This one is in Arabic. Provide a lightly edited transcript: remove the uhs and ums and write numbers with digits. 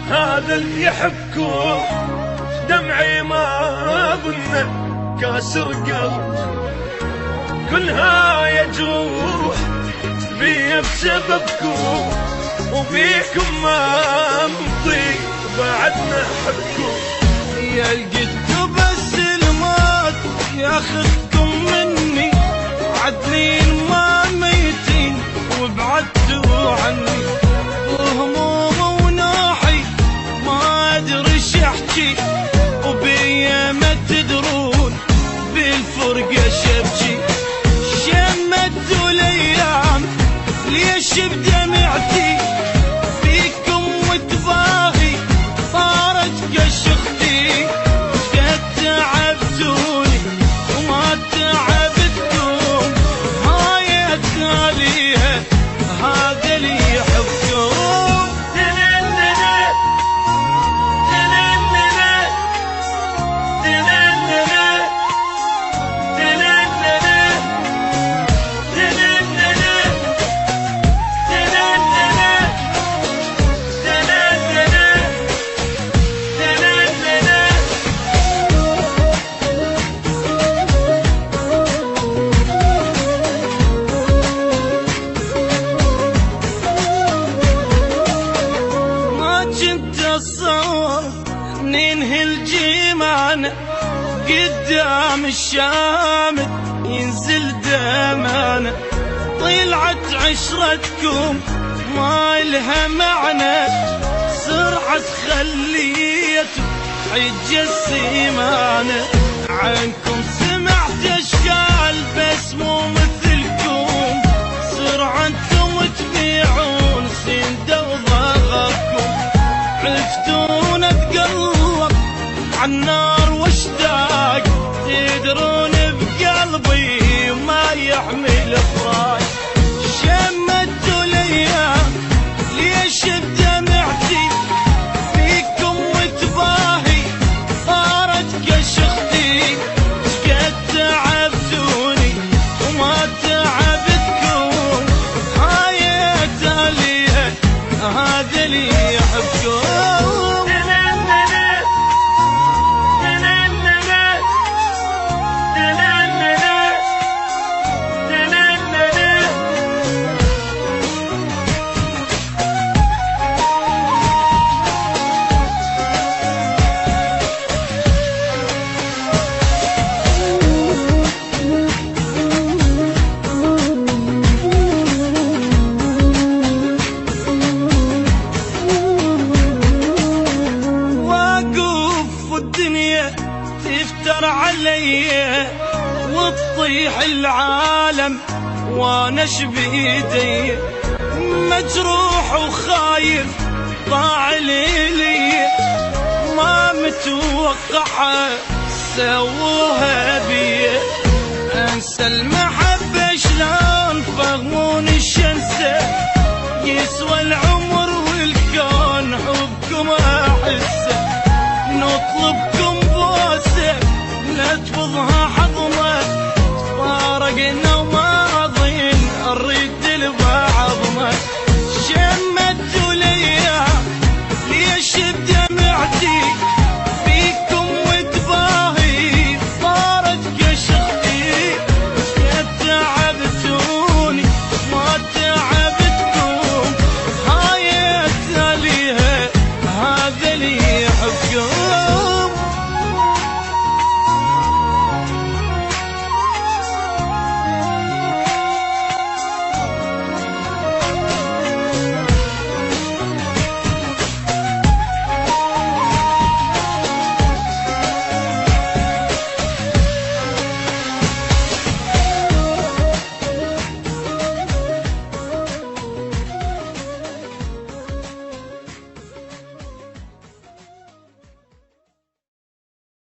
هذا اللي يحبكم دمعي ما ظنه كاسر قلب، كلها يجروح بيا بسببكم، وبيكم ما نطيق بعدنا حبكم. يا القد بس الموت ياخذكم مني، عدلين ما ميتين وبعدتوا عني، وهموم وناحي ما ادري ايش احكي، وبيا ما تدرون بالفرقه شبكي. شمتوا الايام ليش بدمعتي فيكم وتباهي صارت كشختي، قد تعبتوني وما تعبتكم، هاي التاليها هذا اللي يحبكم. ننهي الجيمان قدام الشامت ينزل دمانا، طلعت عشرتكم ما إلها معنى، سرعة خليته حج السيمانة. عنكم سمعت اشكال بس مو مثلكم، سرعة انتم تبيعون سندة وضغطكم، عرفتون اتقلب عالنار واشتاق، تدرون بقلبي ما يحمل فراق. شمتوا الايام ليش بدمعتي فيكم وتباهي صارت كشختي، قد تعبتوني وما تعبتكم، هاي تاليها هذا اللي يحبكم. تفتر علي وتطيح العالم وانا شبيدي، مجروح وخايف ضاع لي، ما متوقعه سووها بي، انسى المحبه شلون فهمون الشمسه، يسوى العمر والكون حبكم احسه.